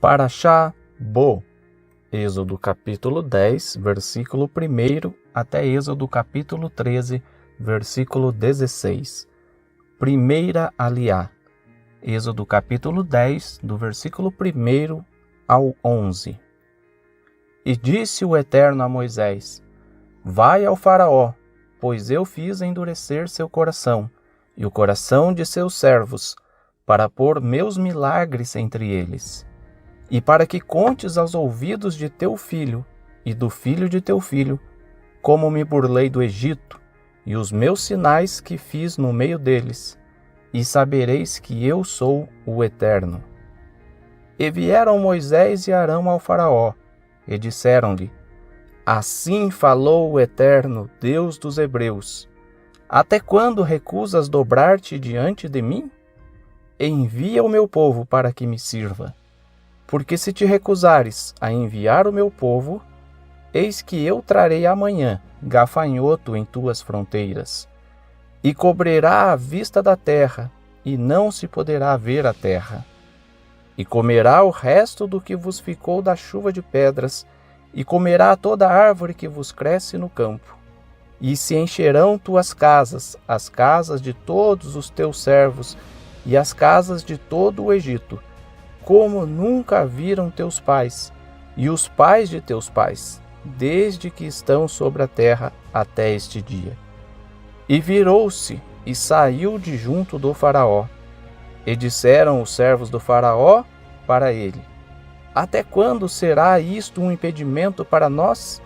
Parashá Bo, Êxodo capítulo 10, versículo 1 até Êxodo capítulo 13, versículo 16. Primeira aliá, Êxodo capítulo 10, do versículo 1 ao 11. E disse o Eterno a Moisés: Vai ao Faraó, pois eu fiz endurecer seu coração e o coração de seus servos, para pôr meus milagres entre eles. E para que contes aos ouvidos de teu filho e do filho de teu filho, como me burlei do Egito, e os meus sinais que fiz no meio deles, e sabereis que eu sou o Eterno. E vieram Moisés e Arão ao Faraó, e disseram-lhe: Assim falou o Eterno, Deus dos Hebreus: Até quando recusas dobrar-te diante de mim? Envia o meu povo para que me sirva. Porque se te recusares a enviar o meu povo, eis que eu trarei amanhã gafanhoto em tuas fronteiras, e cobrirá a vista da terra, e não se poderá ver a terra. E comerá o resto do que vos ficou da chuva de pedras, e comerá toda árvore que vos cresce no campo. E se encherão tuas casas, as casas de todos os teus servos, e as casas de todo o Egito, como nunca viram teus pais, e os pais de teus pais, desde que estão sobre a terra até este dia. E virou-se e saiu de junto do Faraó. E disseram os servos do Faraó para ele: Até quando será isto um impedimento para nós?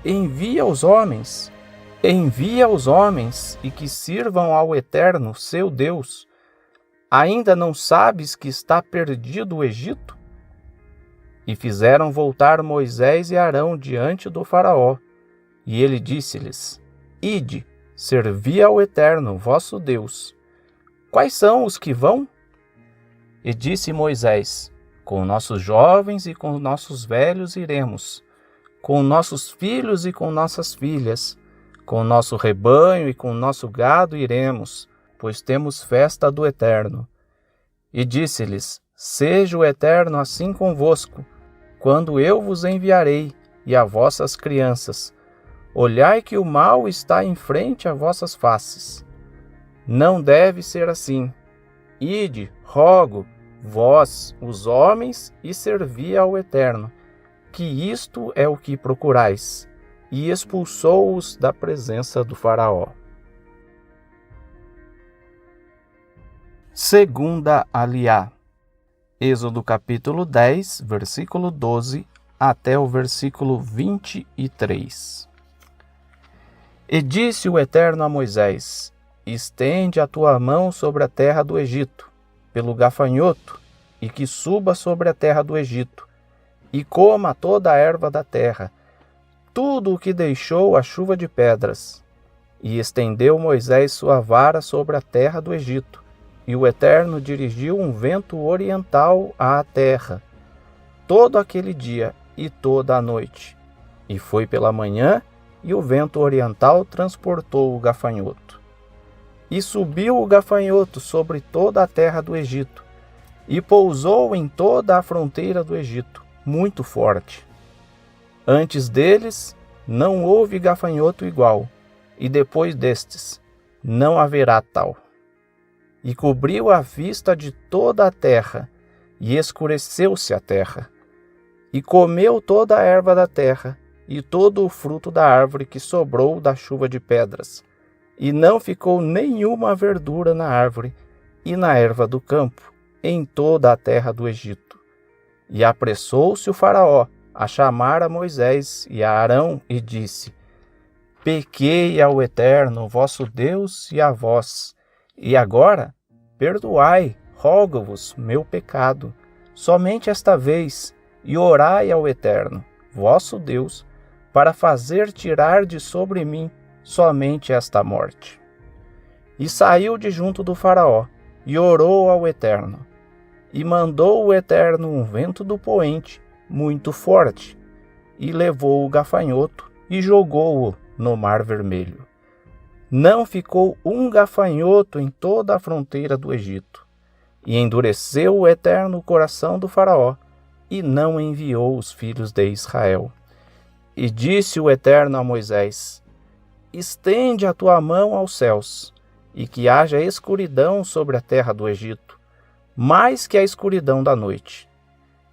Envia os homens, e que sirvam ao Eterno, seu Deus. Ainda não sabes que está perdido o Egito? E fizeram voltar Moisés e Arão diante do Faraó. E ele disse-lhes: Ide, servi ao Eterno, vosso Deus. Quais são os que vão? E disse Moisés: Com nossos jovens e com nossos velhos iremos, com nossos filhos e com nossas filhas, com nosso rebanho e com nosso gado iremos, pois temos festa do Eterno. E disse-lhes: Seja o Eterno assim convosco, quando eu vos enviarei, e a vossas crianças. Olhai que o mal está em frente a vossas faces. Não deve ser assim. Ide, rogo, vós, os homens, e servi ao Eterno, que isto é o que procurais. E expulsou-os da presença do Faraó. Segunda aliá, Êxodo capítulo 10, versículo 12 até o versículo 23. E disse o Eterno a Moisés: Estende a tua mão sobre a terra do Egito, pelo gafanhoto, e que suba sobre a terra do Egito, e coma toda a erva da terra, tudo o que deixou a chuva de pedras. E estendeu Moisés sua vara sobre a terra do Egito, e o Eterno dirigiu um vento oriental à terra, todo aquele dia e toda a noite. E foi pela manhã, e o vento oriental transportou o gafanhoto. E subiu o gafanhoto sobre toda a terra do Egito, e pousou em toda a fronteira do Egito, muito forte. Antes deles, não houve gafanhoto igual, e depois destes, não haverá tal. E cobriu a vista de toda a terra, e escureceu-se a terra. E comeu toda a erva da terra, e todo o fruto da árvore que sobrou da chuva de pedras. E não ficou nenhuma verdura na árvore, e na erva do campo, em toda a terra do Egito. E apressou-se o Faraó a chamar a Moisés e a Arão, e disse: Pequei ao Eterno, vosso Deus, e a vós. E agora, perdoai, rogo-vos, meu pecado, somente esta vez, e orai ao Eterno, vosso Deus, para fazer tirar de sobre mim somente esta morte. E saiu de junto do Faraó, e orou ao Eterno. E mandou o Eterno um vento do poente, muito forte, e levou o gafanhoto, e jogou-o no Mar Vermelho. Não ficou um gafanhoto em toda a fronteira do Egito. E endureceu o Eterno o coração do Faraó, e não enviou os filhos de Israel. E disse o Eterno a Moisés: estende a tua mão aos céus, e que haja escuridão sobre a terra do Egito, mais que a escuridão da noite.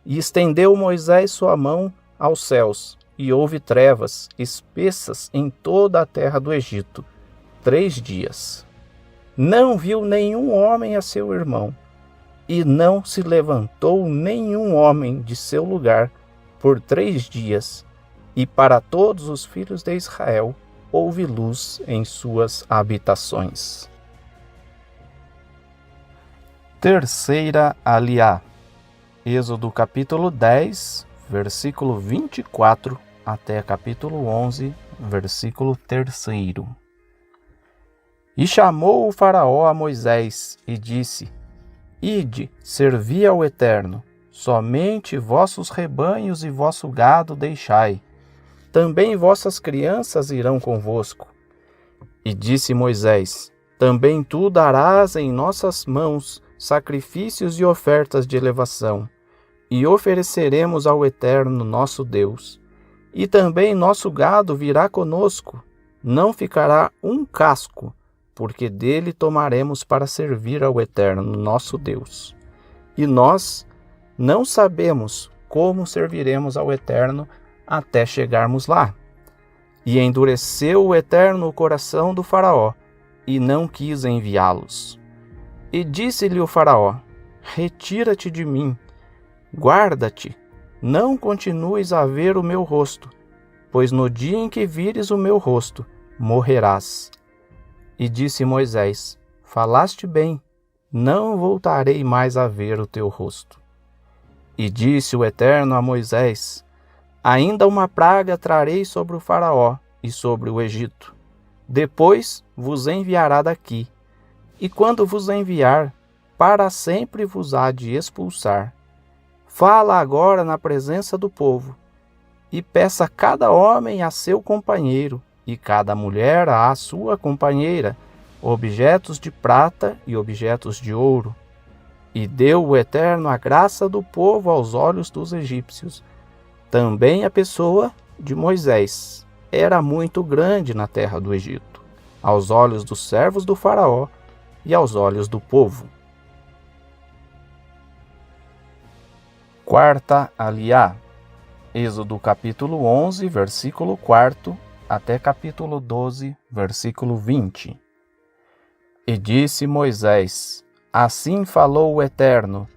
E estendeu Moisés sua mão aos céus, e houve trevas espessas em toda a terra do Egito, 3 dias. Não viu nenhum homem a seu irmão, e não se levantou nenhum homem de seu lugar por 3 dias, e para todos os filhos de Israel houve luz em suas habitações. Terceira aliá. Êxodo capítulo 10, versículo 24 até capítulo 11, versículo 3. E chamou o faraó a Moisés e disse: ide, servi ao Eterno, somente vossos rebanhos e vosso gado deixai. Também vossas crianças irão convosco. E disse Moisés: também tu darás em nossas mãos sacrifícios e ofertas de elevação, e ofereceremos ao Eterno nosso Deus. E também nosso gado virá conosco, não ficará um casco, porque dele tomaremos para servir ao Eterno nosso Deus. E nós não sabemos como serviremos ao Eterno até chegarmos lá. E endureceu o Eterno o coração do faraó, e não quis enviá-los. E disse-lhe o faraó: retira-te de mim, guarda-te, não continues a ver o meu rosto, pois no dia em que vires o meu rosto, morrerás. E disse Moisés: falaste bem, não voltarei mais a ver o teu rosto. E disse o Eterno a Moisés: ainda uma praga trarei sobre o faraó e sobre o Egito. Depois vos enviará daqui, e quando vos enviar, para sempre vos há de expulsar. Fala agora na presença do povo, e peça cada homem a seu companheiro, e cada mulher à sua companheira, objetos de prata e objetos de ouro. E deu o Eterno a graça do povo aos olhos dos egípcios. Também a pessoa de Moisés era muito grande na terra do Egito, aos olhos dos servos do faraó e aos olhos do povo. Quarta aliá. Êxodo capítulo 11, versículo 4 até capítulo 12, versículo 20. E disse Moisés: assim falou o Eterno: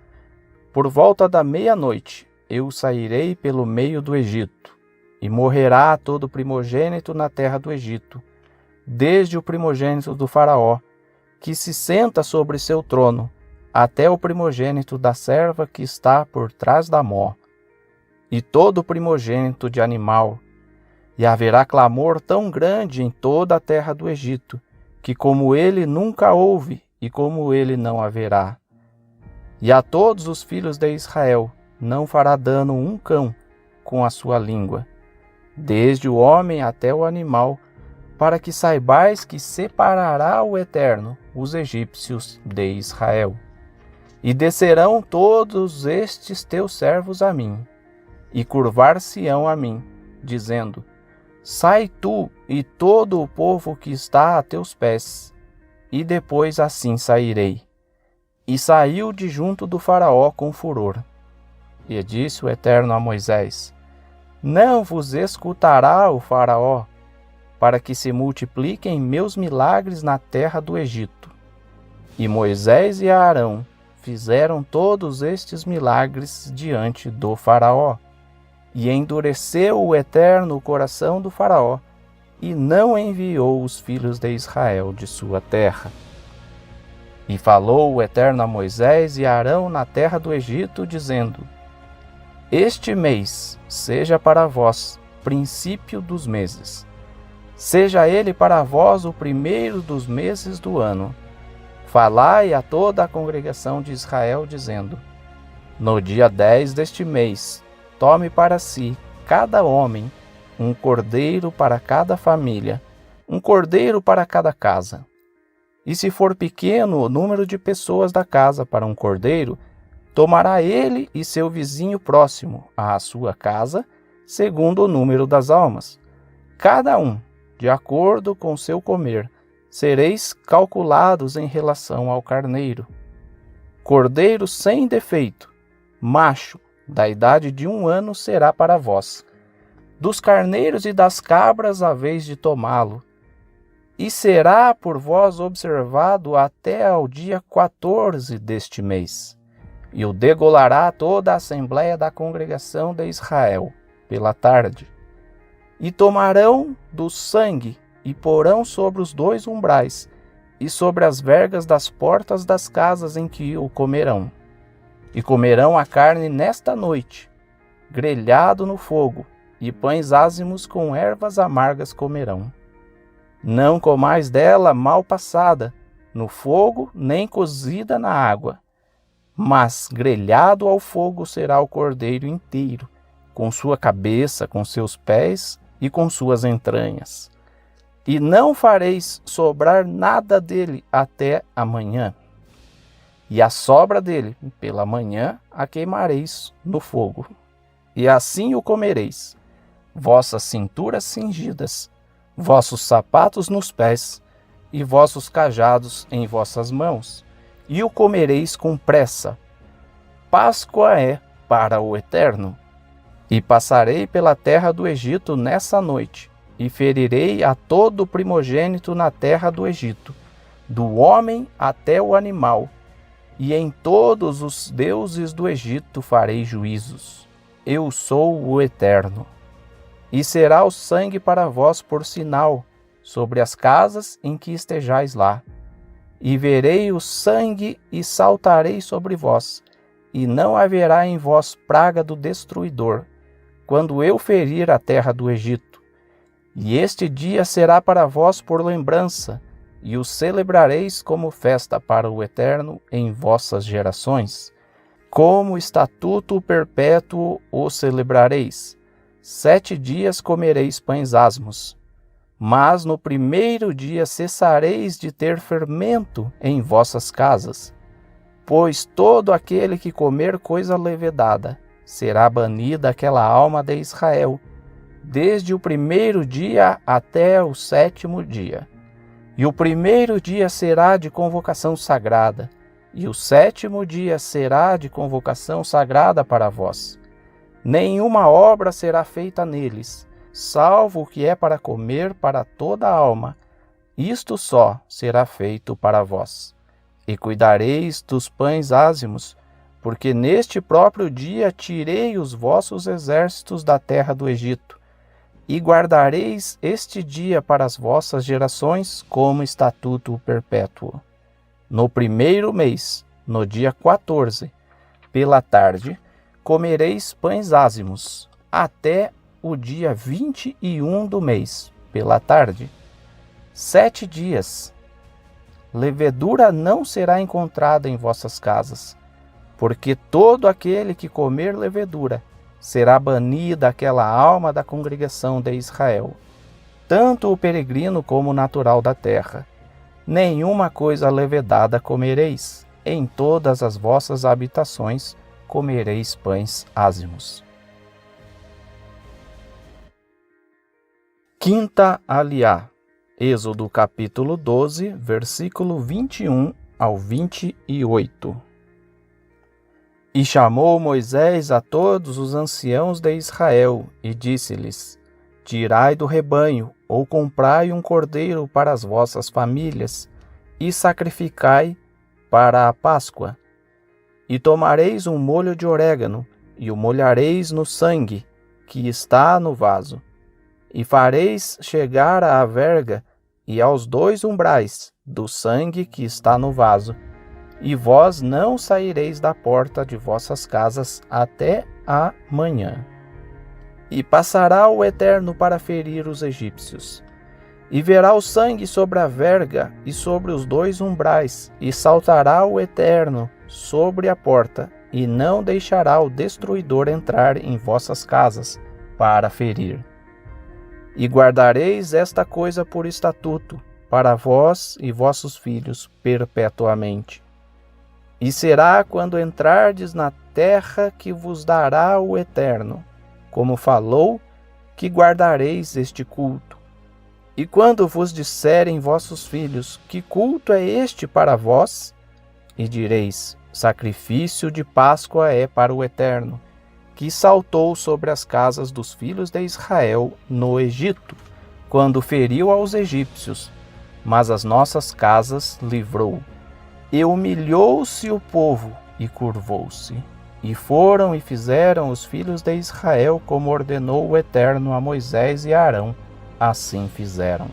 por volta da meia-noite eu sairei pelo meio do Egito, e morrerá todo primogênito na terra do Egito, desde o primogênito do faraó, que se senta sobre seu trono, até o primogênito da serva que está por trás da mó, e todo primogênito de animal. E haverá clamor tão grande em toda a terra do Egito, que como ele nunca houve e como ele não haverá. E a todos os filhos de Israel não fará dano um cão com a sua língua, desde o homem até o animal, para que saibais que separará o Eterno os egípcios de Israel. E descerão todos estes teus servos a mim, e curvar-se-ão a mim, dizendo: sai tu e todo o povo que está a teus pés. E depois assim sairei. E saiu de junto do faraó com furor. E disse o Eterno a Moisés: não vos escutará o faraó, para que se multipliquem meus milagres na terra do Egito. E Moisés e Arão fizeram todos estes milagres diante do faraó. E endureceu o Eterno o coração do faraó, e não enviou os filhos de Israel de sua terra. E falou o Eterno a Moisés e Arão na terra do Egito, dizendo: este mês seja para vós princípio dos meses. Seja ele para vós o primeiro dos meses do ano. Falai a toda a congregação de Israel, dizendo: no dia 10 deste mês, tome para si cada homem um cordeiro para cada família, um cordeiro para cada casa. E se for pequeno o número de pessoas da casa para um cordeiro, Tomará ele e seu vizinho próximo à sua casa, segundo o número das almas. Cada um, de acordo com seu comer, sereis calculados em relação ao carneiro. Cordeiro sem defeito, macho, da idade de 1 ano, será para vós. Dos carneiros e das cabras haveis de tomá-lo, e será por vós observado até ao dia 14 deste mês. E o degolará toda a assembléia da congregação de Israel, pela tarde. E tomarão do sangue, e porão sobre os 2 umbrais, e sobre as vergas das portas das casas em que o comerão. E comerão a carne nesta noite, grelhado no fogo, e pães ázimos com ervas amargas comerão. Não comais dela mal passada, no fogo, nem cozida na água. Mas grelhado ao fogo será o cordeiro inteiro, com sua cabeça, com seus pés e com suas entranhas. E não fareis sobrar nada dele até amanhã. E a sobra dele, pela manhã, a queimareis no fogo. E assim o comereis, vossas cinturas cingidas, vossos sapatos nos pés, e vossos cajados em vossas mãos, e o comereis com pressa. Páscoa é para o Eterno. E passarei pela terra do Egito nessa noite, e ferirei a todo primogênito na terra do Egito, do homem até o animal, e em todos os deuses do Egito farei juízos. Eu sou o Eterno. E será o sangue para vós por sinal sobre as casas em que estejais lá. E verei o sangue e saltarei sobre vós, e não haverá em vós praga do destruidor, quando eu ferir a terra do Egito. E este dia será para vós por lembrança, e o celebrareis como festa para o Eterno em vossas gerações. Como estatuto perpétuo o celebrareis. 7 dias comereis pães asmos. Mas no primeiro dia cessareis de ter fermento em vossas casas. Pois todo aquele que comer coisa levedada, será banida aquela alma de Israel, desde o primeiro dia até o 7º dia. E o primeiro dia será de convocação sagrada, e o 7º dia será de convocação sagrada para vós. Nenhuma obra será feita neles, salvo o que é para comer para toda a alma. Isto só será feito para vós. E cuidareis dos pães ázimos, porque neste próprio dia tirei os vossos exércitos da terra do Egito. E guardareis este dia para as vossas gerações como estatuto perpétuo. No primeiro mês, no dia 14, pela tarde, comereis pães ázimos, até o dia 21 do mês, pela tarde. 7 dias. Levedura não será encontrada em vossas casas, porque todo aquele que comer levedura será banida aquela alma da congregação de Israel, tanto o peregrino como o natural da terra. Nenhuma coisa levedada comereis, em todas as vossas habitações comereis pães ázimos. Quinta aliá. Êxodo capítulo 12, versículo 21 ao 28. E chamou Moisés a todos os anciãos de Israel, e disse-lhes: Tirai do rebanho, ou comprai um cordeiro para as vossas famílias, e sacrificai para a Páscoa. E tomareis um molho de orégano, e o molhareis no sangue que está no vaso, e fareis chegar à verga e aos 2 umbrais do sangue que está no vaso, e vós não saireis da porta de vossas casas até a manhã. E passará o Eterno para ferir os egípcios, e verá o sangue sobre a verga e sobre os 2 umbrais, e saltará o Eterno sobre a porta, e não deixará o destruidor entrar em vossas casas para ferir. E guardareis esta coisa por estatuto, para vós e vossos filhos perpetuamente. E será quando entrardes na terra que vos dará o Eterno, como falou, que guardareis este culto. E quando vos disserem vossos filhos, que culto é este para vós? E direis, sacrifício de Páscoa é para o Eterno, que saltou sobre as casas dos filhos de Israel no Egito, quando feriu aos egípcios, mas as nossas casas livrou. E humilhou-se o povo e curvou-se. E foram e fizeram os filhos de Israel como ordenou o Eterno a Moisés e a Arão. Assim fizeram.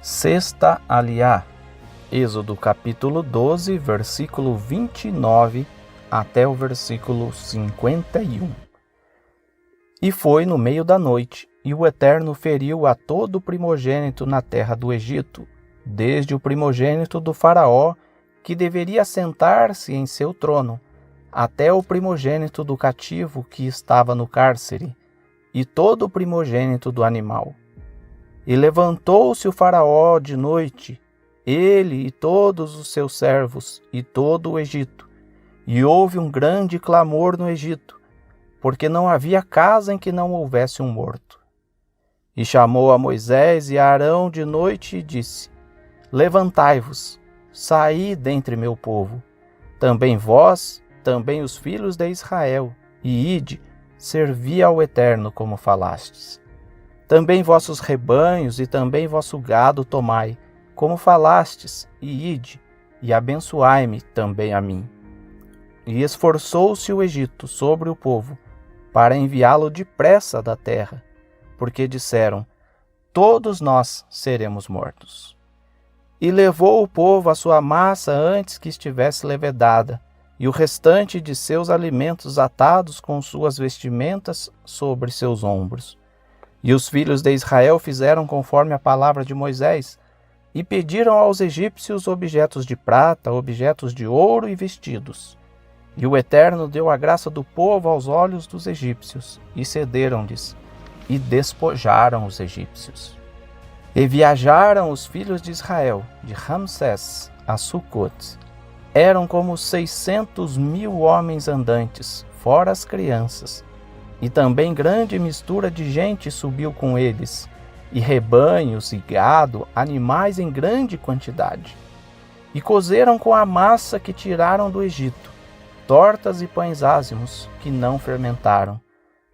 Sexta aliá. Êxodo capítulo 12, versículo 29 até o versículo 51. E foi no meio da noite, e o Eterno feriu a todo o primogênito na terra do Egito, desde o primogênito do faraó, que deveria sentar-se em seu trono, até o primogênito do cativo que estava no cárcere, e todo o primogênito do animal. E levantou-se o faraó de noite, ele e todos os seus servos, e todo o Egito. E houve um grande clamor no Egito, porque não havia casa em que não houvesse um morto. E chamou a Moisés e a Arão de noite e disse, levantai-vos, saí dentre meu povo, também vós, também os filhos de Israel, e ide, servi ao Eterno como falastes. Também vossos rebanhos e também vosso gado tomai, como falastes, e ide, e abençoai-me também a mim. E esforçou-se o Egito sobre o povo, para enviá-lo depressa da terra, porque disseram, todos nós seremos mortos. E levou o povo a sua massa antes que estivesse levedada, e o restante de seus alimentos atados com suas vestimentas sobre seus ombros. E os filhos de Israel fizeram conforme a palavra de Moisés, e pediram aos egípcios objetos de prata, objetos de ouro e vestidos. E o Eterno deu a graça do povo aos olhos dos egípcios, e cederam-lhes, e despojaram os egípcios. E viajaram os filhos de Israel, de Ramsés a Sucote. Eram como 600.000 homens andantes, fora as crianças. E também grande mistura de gente subiu com eles, e rebanhos e gado, animais em grande quantidade. E cozeram com a massa que tiraram do Egito, tortas e pães ázimos que não fermentaram,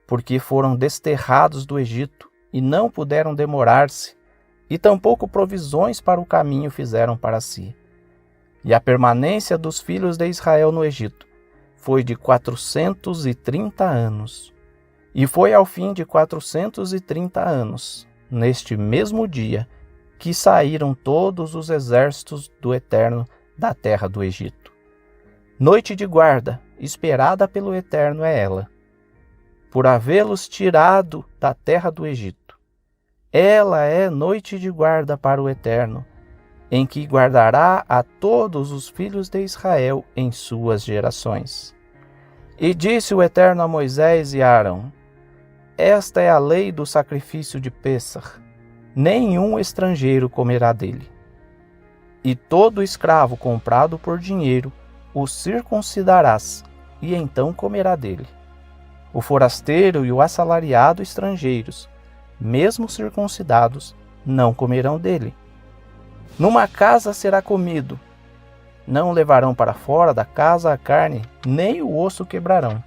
porque foram desterrados do Egito e não puderam demorar-se, e tampouco provisões para o caminho fizeram para si. E a permanência dos filhos de Israel no Egito foi de 430 anos. E foi ao fim de 430 anos, neste mesmo dia, que saíram todos os exércitos do Eterno da terra do Egito. Noite de guarda, esperada pelo Eterno é ela, por havê-los tirado da terra do Egito. Ela é noite de guarda para o Eterno, em que guardará a todos os filhos de Israel em suas gerações. E disse o Eterno a Moisés e a Arão, esta é a lei do sacrifício de Pêssar, nenhum estrangeiro comerá dele. E todo escravo comprado por dinheiro o circuncidarás, e então comerá dele. O forasteiro e o assalariado estrangeiros, mesmo circuncidados, não comerão dele. Numa casa será comido. Não levarão para fora da casa a carne, nem o osso quebrarão.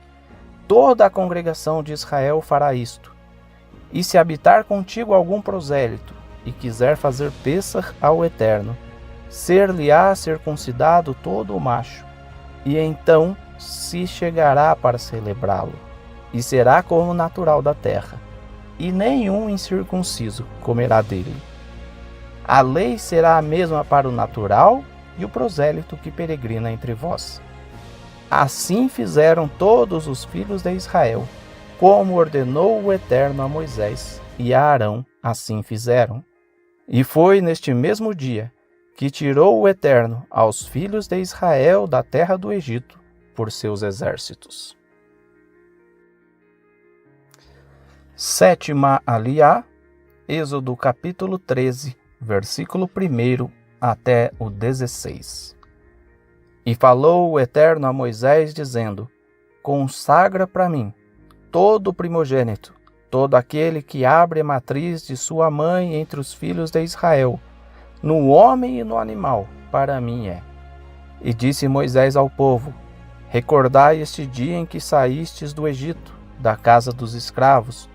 Toda a congregação de Israel fará isto. E se habitar contigo algum prosélito, e quiser fazer Pêssar ao Eterno, ser-lhe-á circuncidado todo o macho, e então se chegará para celebrá-lo, e será como natural da terra, e nenhum incircunciso comerá dele. A lei será a mesma para o natural e o prosélito que peregrina entre vós. Assim fizeram todos os filhos de Israel, como ordenou o Eterno a Moisés, e a Arão assim fizeram. E foi neste mesmo dia que tirou o Eterno aos filhos de Israel da terra do Egito por seus exércitos. Sétima aliá, Êxodo capítulo 13, versículo 1 até o 16. E falou o Eterno a Moisés, dizendo: consagra para mim todo o primogênito, todo aquele que abre a matriz de sua mãe entre os filhos de Israel, no homem e no animal, para mim é. E disse Moisés ao povo: recordai este dia em que saístes do Egito, da casa dos escravos,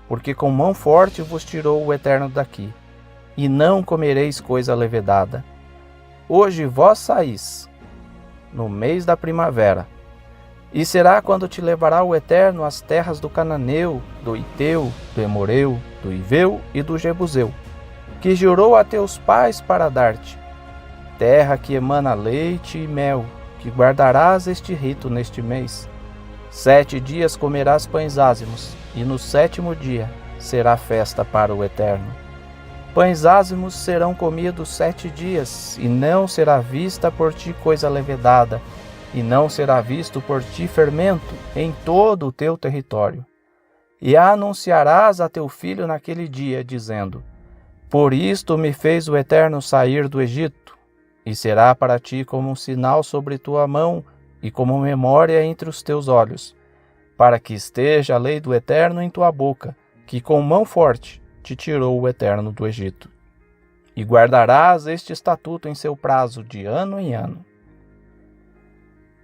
porque com mão forte vos tirou o Eterno daqui, e não comereis coisa levedada. Hoje vós saís, no mês da primavera, e será quando te levará o Eterno às terras do Cananeu, do Hiteu, do Emoreu, do Hiveu e do Jebuseu, que jurou a teus pais para dar-te, terra que emana leite e mel, que guardarás este rito neste mês. 7 dias comerás pães ázimos, e no 7º dia será festa para o Eterno. Pães ázimos serão comidos 7 dias, e não será vista por ti coisa levedada, e não será visto por ti fermento em todo o teu território. E anunciarás a teu filho naquele dia, dizendo: por isto me fez o Eterno sair do Egito, e será para ti como um sinal sobre tua mão, e como memória entre os teus olhos, para que esteja a lei do Eterno em tua boca, que com mão forte te tirou o Eterno do Egito. E guardarás este estatuto em seu prazo, de ano em ano.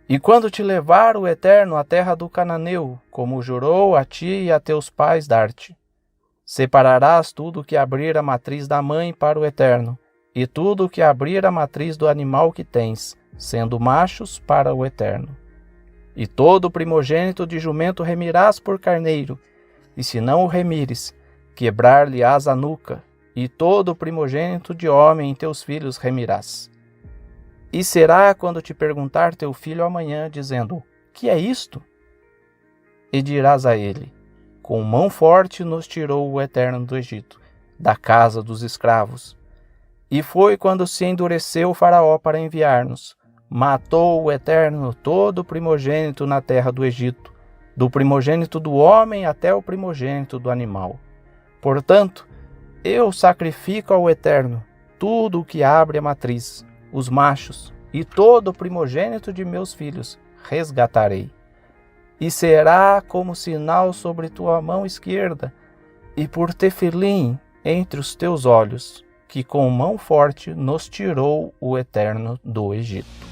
E quando te levar o Eterno à terra do Cananeu, como jurou a ti e a teus pais dar-te, separarás tudo que abrir a matriz da mãe para o Eterno, e tudo que abrir a matriz do animal que tens, sendo machos, para o Eterno. E todo o primogênito de jumento remirás por carneiro, e se não o remires, quebrar-lhe-ás a nuca, e todo o primogênito de homem em teus filhos remirás. E será quando te perguntar teu filho amanhã, dizendo: que é isto? E dirás a ele: com mão forte nos tirou o Eterno do Egito, da casa dos escravos. E foi quando se endureceu o Faraó para enviar-nos. Matou o Eterno todo o primogênito na terra do Egito, do primogênito do homem até o primogênito do animal. Portanto, eu sacrifico ao Eterno tudo o que abre a matriz, os machos, e todo o primogênito de meus filhos resgatarei. E será como sinal sobre tua mão esquerda, e por tefilim entre os teus olhos, que com mão forte nos tirou o Eterno do Egito.